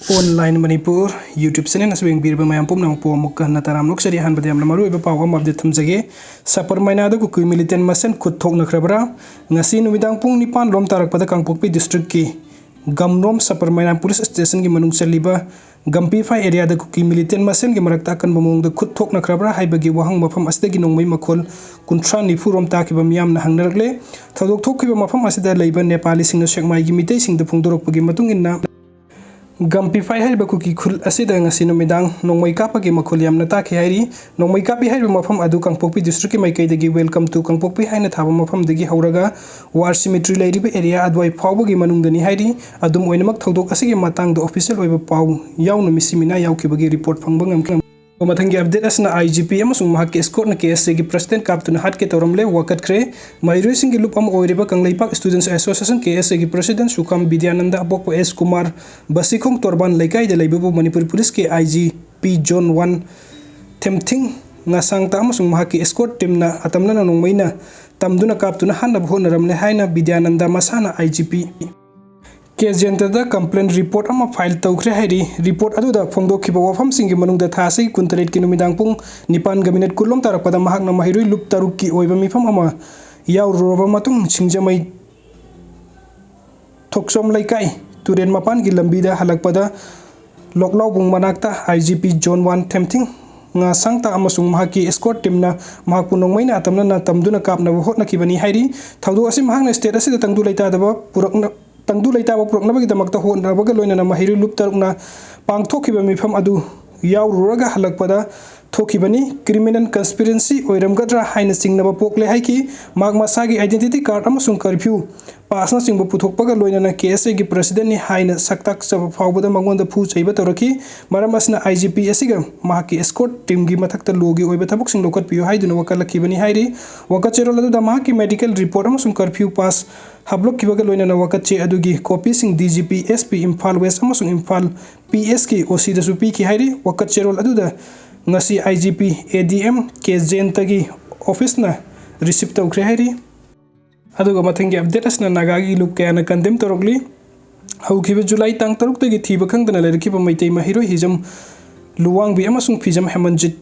Online Manipur YouTube channel असबेंग बीरबा मयाम पुमना पो मुक्का नताराम लोकसरी हान बदे हमला मरुइबा पाव अम अपडेट थमजगे सपर मैना द कुकुई मिलिटेंट मसेन खुद थोकनख्रबरा ngasi numidang pung nipan lom tarakpada Kangpokpi district ki gamnom सपर मैना पुलिस स्टेशन की मनुंग चलिबा गम्पीफाई एरिया द कुकी मिलिटेंट मसेन की मरक्ता कन बमोंग द खुद थोकनख्रबरा हाइबगी वहंग मफम असदगी नोंगमै मखोल कुंथ्रा निफु रोम ताकिबा मियाम न हंगनरगले थदोक थोकिबा मफम असदा लेबा नेपाली सिंग सेकमाई की मितै सिंग द फुंगदोरकपगी मतुंग इन्ना गम्पीफाई है कुकी खुल नुमिदांग नोंगमै कापगी मखोल यामना ताखि हाइरी नोंगमै कापी है मफम अदु कांगपोकपी डिस्ट्रिक्ट की माइकैदगी वेलकम टू कांगपोकपी हाइना थाबा मफमदगी हौरगा वार सिमेट्री लैरिबा एरिया अदवाई फावबगी मनुंगदनी हाइरी अदुम ओइनमक थौदोक असिगे मातांग द ऑफिशियल ओइबा पाव यावनो मिसिमिना यावखिबगी रिपोर्ट फंगबा ngam मथंगी अपडेट असना आईजीपी अमसुंग महाके स्कोर्ट न केएससी की प्रेसिडेंट कापतुना हाट के तौरमले वकतख्रे मैरुइसिंग की लुप अम ओइरिबा कंगलैपाक स्टूडेंट्स एसोसिएशन केएससी की प्रेसिडेंट सुखम विद्यानंद अबोक एस कुमार बसिखोंग तोरबान लैकाई दे लैबबु मणिपुर पुलिस के IGP zone 1 थेमथिंग ngasangta amasung mahaki escort team na atamna na nongmaina tamduna kaptuna hanna bhonaromle haina Vidyananda masana IGP केजेंटदा कंप्लेंट रिपोर्ट अमा file तौख्रे हाइरी रिपोर्ट अदुदा फोंदोखिबा वफम सिंगी मनुंगदा थासै कुंतरेट की नुमिदांग पुंग निपान गमिनेट कुलम तारकपदा महाकना माहिरुई लुप तारुक की ओइबा मिफम अमा यावरोबा मतुंग छिंगजमै थोकसोम लैकाई तुरेन मपान की लंबीदा हलकपदा लोकलाव बुंग मनाक्ता आईजीपी जोन 1 थेमथिंग nga sangta amasung mahaki escort team na mahakpu nongmaina atamna na tamduna kapna hotnakibani hairi thaudu asi mahakna state asida tangdu laita daba purakna tangdu laita ba puraknabagi damakta hotnabaga loinana mahiru lup tarukna pangthokiba mifam adu yaururaga halakpada थोखिबनी criminal conspiracy ओइरमगद्रा हाइना सिंगनबा पोकले हाइकी माग मसागी identity card अमसुंग curfew पासना सिंगबु पुथोकपगा लोइनना केएसए की प्रेसिडेंट नि हाइना सक्ताक सब फावबदा मंगोंदा फु चैबा तोरखी मरम असना आईजीपी एसिगा माकी एस्कॉर्ट टीम की मथक्ता लोगी ओइबा थबक सिंग लोकत पियो हाइदुना वकलखिबनी हाइरी वकचेरोल अदुदा माकी मेडिकल रिपोर्ट अमसुंग कर्फ्यू पास हबलोक किबगा लोइनना वकचे अदुगी कॉपी सिंग डीजीपी एसपी इम्फाल वेस्ट अमसुंग इम्फाल पीएस की ओसी दसु पी की हाइरी वकचेरोल अदुदा ngasi IGP ADM केजेंटगी ऑफिस ना रिसीव तौख्रे हाइरी अदुगा मथंगी अपडेट असना नागागी लुक कयाना कंडेम तोरगली हौखिबा जुलाई तांग तरुक तगी थीबा खंगदना लेरखिबा मैतै माहिरो हिजम लुवांगबी अमसुंग फिजम हेमंजित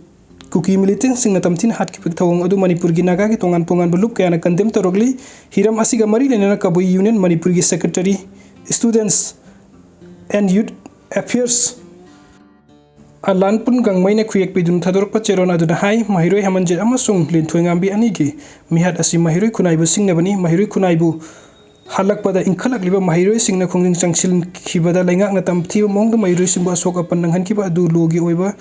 कुकी मिलिटेंट सिंगना तमथिन हाटखिबा थवंग अदु मणिपुर की नागागी तोंगान तोंगान लुक कयाना कंडेम तोरगली हिरम असिगा मरी लेना कबुई यूनियन मणिपुर की secretary students and youth affairs Alanpun गंगमैने खुयेक पिदुन थदोरक चेरोन अदुना हाई माहिरोय हेमंजित अमसुंग लिनथोयंगांबी अनिगी मिहात असि माहिरोय खुनाइबु सिंगनबनी माहिरोय खुनाइबु हलकपदा इंखलकलिबा माहिरोय सिंगना खोंजिंग चंगसिल खिबदा लैंगाकना तमथिबा मोंगदा माहिरोय सिंबु अशोक अपन नंगहनखिबा अदु लोगी ओइबा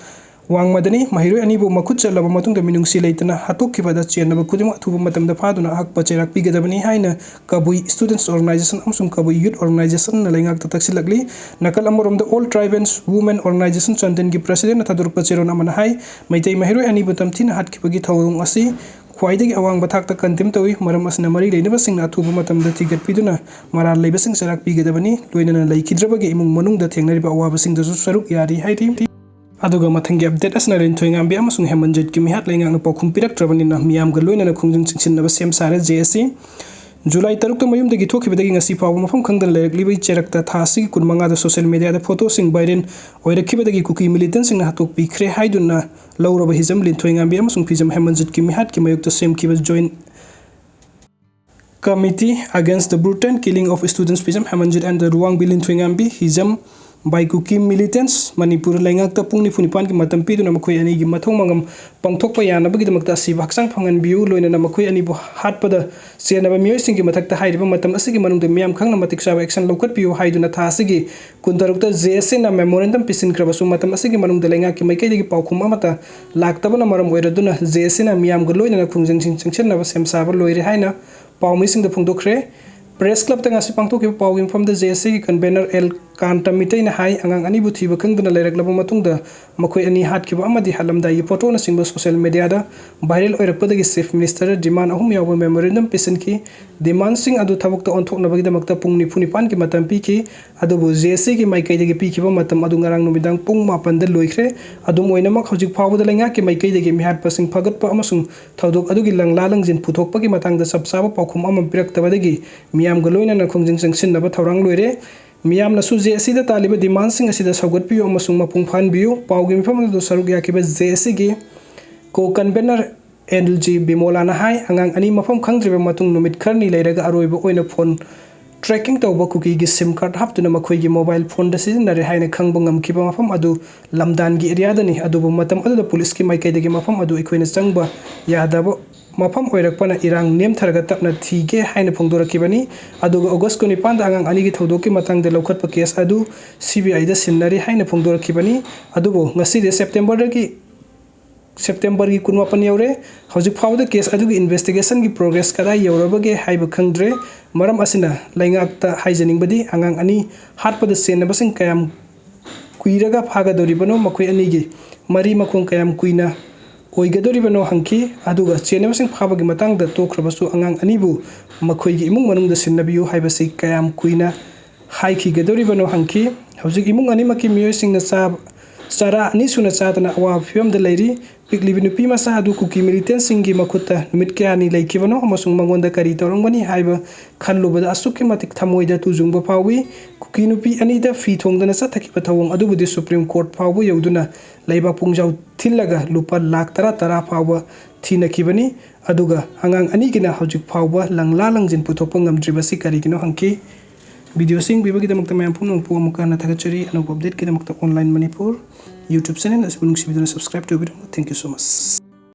वांगमदनी माहिरोय अनिबु मखुत चलबा मतुंगदा मिनुंगसि लैतना हातोखिबदा चेनबा खुदिम अथुबा मतमदा फादुना हक पचेराक पिगदबनी हाइना कबुई स्टूडेंट्स ऑर्गेनाइजेशन अमसुंग कबुई यूथ ऑर्गेनाइजेशन न लैंगाक तक्सिलकली नकल अमरोम the all tribe and women organisation Chandan की प्रेसिडेंट थदुर पचेरोन अमना हाई मैतै माहिरोय अनिबु तमथिन हातखिबगी थौरंग असि ख्वाइदगी अवांग बथाकता कंटेम तवी मरम असना मरी लेनबसिंग अथुबा मतमदा थिगतपिदुना मराल लेबसिंग सराक पिगदबनी लोइनना लैखिद्रबगी इमुंग मनुंगदा थेंगनरिबा अवाबसिंग दसु सरुक यारी हाइरि अदुगा मथंगी अपडेट असना रेनथोयंगांबी अमसुंग हेमंजित की मिहात लैंगांगना पाउखुम पिरक्त्रबनिना मियामगा लोइनना खुंजिंग चिंसिनबा सेम सारे जेएससी जुलाई 3 मयुमदगी थोखिबदगी ngasi फाव मफम खंगदन लेरकलिबई चेरक्ता थासी कुनमंगा द सोशल मीडिया द फोटो सिंग वायरल ओइरखिबदगी कुकी मिलिटेंट सिंग हातोक पिखरे हाइदुना लौरब हिजम लिनथोयंगांबी अमसुंग फिजम हेमंजित की मिहात की मयुक्त सेमखिबा joint committee against the brutal killing of students Phijam Hemanjit and the रुवांग बिलिनथोयंगांबी हिजम बाई कुकी मिलिटेंट्स मणिपुर लैंगाकता पुंगनि फुनिपान की मतम पिदुना मखोय अनि की मथों मंगम पंगथोकपा यानबगीदमकता असिब हक्सांग फंगनबियु लोइनना मखोय अनिबु हाटपदा सेनबा मियोयसिंग की मथक्ता हाइरिबा मतम असिगी मनुंगदा मियाम खंगना मतिक साबा एक्शन लौकतपियु हाइदुना थासिगी कुंतरुकता जेएसए ना मेमोरेंडम पिसिनख्रबसु मतम असिगी मनुंगदा लैंगा की मैकैदगी पाउखुम अमता लाक्तबना मरम ओइरदुना जेएसए ना मियाम ग लोइनना खुंजंग चंगचनबा सेमसाबा लोइरे हाइना पाउमिसिंग द फुंगदोखरे प्रेस क्लब तंगासी पांगथोकिबा पाउ इनफॉर्म द जेएसए की कन्वेनर एल कांटा मिटैना हाई अंगांग अनिबु थीबा खंगदना लेरकलबा मतुंगदा मखोय अनि हाटखिबा अमदि हलमदाई फोटोना सिंबा सोशल मीडिया दा वायरल ओइरपदगी चीफ मिनिस्टर डिमांड अहुम यावबा मेमोरेंडम पिसन की डिमांड सिंग अदु थबकता ओंथोकनबगीदमकता पुंग निफु निपान की मतम पिखि अदुबु जेएसए की माइकैदगी पिखिबा मतम अदु ngarang नुमिदांग पुंग 9 दा लोइख्रे अदुम ओइनमक हौजिक फावबदा लैंगा की माइकैदगी मिहात पसिंग फगतपा अमसुंग थौदोक अदुगी लंगला लंगजिन पुथोकपगी मतंगदा सबसाबा पाउखुम अम पिरक्तबदगी मियाम ग लोइनना खुंजिंग संगसिनबा थौरांग लोइरे ꯃꯤꯌꯥꯝꯅꯁꯨ JSCꯗ ꯇꯥꯜꯂꯤꯕ ꯗꯤꯃꯥꯟꯁꯤꯡ ꯑꯁꯤꯗ ꯁꯧꯒꯠꯄꯤꯌꯨ ꯑꯃꯁꯨꯡ ꯃꯄꯨꯡ ꯐꯥꯍꯟꯕꯤꯌꯨ꯫ ꯄꯥꯎꯒꯤ ꯃꯤꯐꯝ ꯑꯗꯨꯗ ꯁꯔꯨꯛ ꯌꯥꯈꯤꯕ JSCꯒꯤ ꯀꯣ-ꯀꯟꯚꯦꯅꯔ LG ꯕꯤꯃꯣꯂꯥꯅ ꯍꯥꯏ ꯑꯉꯥꯡ ꯑꯅꯤ ꯃꯐꯝ ꯈꯪꯗ꯭ꯔꯤꯕ ꯃꯇꯨꯡ ꯅꯨꯃꯤꯠ ꯈꯔꯅꯤ ꯂꯩꯔꯒ ꯑꯔꯣꯏꯕ ꯑꯣꯏꯅ ꯐꯣꯟ ꯇ꯭ꯔꯦꯀꯤꯡ ꯇꯧꯕ ꯀꯨꯀꯤꯒꯤ SIM ꯀꯥꯔꯗ ꯍꯥꯞꯇꯨꯅ ꯃꯈꯣꯏꯒꯤ ꯃꯣꯕꯥꯏꯜ ꯐꯣꯟꯗ ꯁꯤꯖꯤꯟꯅꯔꯦ ꯍꯥꯏꯅ ꯈꯪꯕ ꯉꯝꯈꯤꯕ ꯃꯐꯝ ꯑꯗꯨ ꯂꯝꯗꯥꯟꯒꯤ ꯑꯦꯔꯤꯌꯥꯗꯅꯤ꯫ ꯑꯗꯨꯕꯨ ꯃꯇꯝ ꯑꯗꯨꯗ ꯄꯨꯂꯤꯁꯀꯤ ꯃꯥꯏꯀꯩꯗꯒꯤ ꯃꯐꯝ ꯑꯗꯨ ꯑꯩꯈꯣꯏꯅ ꯆꯪꯕ ꯌꯥꯗꯕ ꯃꯐꯝ ꯑꯣꯏꯔꯛꯄꯅ ꯏꯔꯥꯡ ꯅꯦꯝꯊꯔꯒ ꯇꯞꯅ ꯊꯤꯒꯦ ꯍꯥꯏꯅ ꯐꯣꯡꯗꯣꯔꯛꯈꯤꯕꯅꯤ꯫ ꯑꯗꯨꯒ ꯑꯣꯒꯁꯠ 19ꯗ ꯑꯉꯥꯡ ꯑꯅꯤꯒꯤ ꯊꯧꯗꯣꯛꯀꯤ ꯃꯇꯥꯡꯗ ꯂꯧꯈꯠꯄ ꯀꯦꯁ ꯑꯗꯨ CBIꯗ ꯁꯤꯟꯅꯔꯤ ꯍꯥꯏꯅ ꯐꯣꯡꯗꯣꯔꯛꯈꯤꯕꯅꯤ꯫ ꯑꯗꯨꯕꯨ ꯉꯁꯤꯗꯤ ꯁꯦꯞꯇꯦꯝꯕꯔꯒꯤ 17 ꯌꯧꯔꯦ꯫ ꯍꯧꯖꯤꯛ ꯐꯥꯎꯕꯗ ꯀꯦꯁ ꯑꯗꯨꯒꯤ ꯏꯟꯚꯦꯁꯇꯤꯒꯦꯁꯟꯒꯤ ꯄ꯭ꯔꯣꯒ꯭ꯔꯦꯁ ꯀꯗꯥꯏ ꯌꯧꯔꯕꯒꯦ ꯍꯥꯏꯕ ꯈꯪꯗ꯭ꯔꯦ꯫ ꯃꯔꯝ ꯑꯁꯤꯅ ꯂꯩꯉꯥꯛꯇ ꯍꯥꯏꯖꯅꯤꯡꯕꯗꯤ ꯑꯉꯥꯡ ꯑꯅꯤ ꯍꯥꯠꯄꯗ ꯆꯦꯟꯅꯕꯁꯤꯡ ꯀꯌꯥꯝ ꯀꯨꯏꯔꯒ ꯐꯥꯒꯗꯧꯔꯤꯕꯅꯣ, ꯃꯈꯣꯏ ꯑꯅꯤꯒꯤ ꯃꯔꯤ ꯃꯈꯣꯡ ꯀꯌꯥꯝ ꯀꯨꯏꯅ ꯑꯣꯏꯒꯗꯧꯔꯤꯕꯅꯣ ꯍꯪꯈꯤ꯫ ꯑꯗꯨꯒ ꯆꯦꯟꯅꯕꯁꯤꯡ ꯐꯥꯕꯒꯤ ꯃꯇꯥꯡꯗ ꯇꯣꯛꯈ꯭ꯔꯕꯁꯨ ꯑꯉꯥꯡ ꯑꯅꯤꯕꯨ ꯃꯈꯣꯏꯒꯤ ꯏꯃꯨꯡ ꯃꯅꯨꯡꯗ ꯁꯤꯟꯅꯕꯤꯌꯨ ꯍꯥꯏꯕꯁꯤ ꯀꯌꯥꯝ ꯀꯨꯏꯅ ꯍꯥꯏꯈꯤꯒꯗꯧꯔꯤꯕꯅꯣ ꯍꯪꯈꯤ꯫ ꯍꯧꯖꯤꯛ ꯏꯃꯨꯡ ꯑꯅꯤꯃꯛꯀꯤ ꯃꯤꯑꯣꯏꯁꯤꯡꯅ ꯆꯔꯥ 2 ꯁꯨꯅ ꯆꯥꯗꯅ ꯑꯋꯥꯕ ꯐꯤꯚꯝꯗ ꯂꯩꯔꯤ꯫ ꯄꯤꯛꯂꯤꯕ ꯅꯨꯄꯤꯃꯆꯥ ꯑꯗꯨ ꯀꯨꯀꯤ ꯃꯤꯂꯤꯇꯦꯟꯠꯁꯤꯡꯒꯤ ꯃꯈꯨꯠꯇ ꯅꯨꯃꯤꯠ ꯀꯌꯥꯅꯤ ꯂꯩꯈꯤꯕꯅꯣ ꯑꯃꯁꯨꯡ ꯃꯉꯣꯟꯗ ꯀꯔꯤ ꯇꯧꯔꯝꯒꯅꯤ ꯍꯥꯏꯕ ꯈꯜꯂꯨꯕꯗ ꯑꯁꯨꯛꯀꯤ ꯃꯇꯤꯛ ꯊꯃꯣꯏꯗ ꯇꯨꯖꯨꯡꯕ ꯐꯥꯎꯏ꯫ ꯀꯨꯀꯤ ꯅꯨꯄꯤ ꯑꯅꯤꯗ ꯐꯤ ꯊꯣꯡꯗꯅ ꯆꯠꯊꯈꯤꯕ ꯊꯧꯑꯣꯡ ꯑꯗꯨꯕꯨꯗꯤ ꯁꯨꯄ꯭ꯔꯤꯝ ꯀꯣꯔꯠ ꯐꯥꯎꯕ ꯌꯧꯗꯨꯅ ꯂꯩꯕꯥꯛ ꯄꯨꯡꯖꯥꯎ ꯊꯤꯜꯂꯒ ꯂꯨꯄꯥ ꯂꯥꯈ 10 ꯐꯥꯎꯕ ꯊꯤꯅꯈꯤꯕꯅꯤ꯫ ꯑꯗꯨꯒ ꯑꯉꯥꯡ ꯑꯅꯤꯒꯤꯅ ꯍꯧꯖꯤꯛ ꯐꯥꯎꯕ ꯂꯪꯂꯥ ꯂꯪꯖꯤꯟ ꯄꯨꯊꯣꯛꯄ ꯉꯝꯗ꯭ꯔꯤꯕꯁꯤ ꯀꯔꯤꯒꯤꯅꯣ ꯍꯪꯈꯤ꯫ ꯚꯤꯗꯤꯑꯣꯁꯤ ꯌꯦꯡꯕꯤꯕꯒꯤꯗꯃꯛꯇ ꯃꯌꯥꯝ ꯄꯨꯝꯅꯃꯛꯄꯨ ꯑꯃꯨꯛꯀ ꯍꯟꯅ ꯊꯥꯒꯠꯆꯔꯤ꯫ ꯑꯅꯧꯕ ꯑꯞꯗꯦꯠꯀꯤꯗꯃꯛꯇ ꯑꯣꯟꯂꯥꯏꯟ ꯃꯅꯤꯄꯨꯔ YouTube ꯆꯦꯅꯦꯜ ꯑꯁꯤꯕꯨ ꯅꯨꯡꯁꯤꯕꯤꯗꯨꯅ ꯁꯕꯁꯀ꯭ꯔꯥꯏꯕ ꯇꯧꯕꯤꯔꯝꯃꯨ꯫ Thank you so ꯃꯆ꯫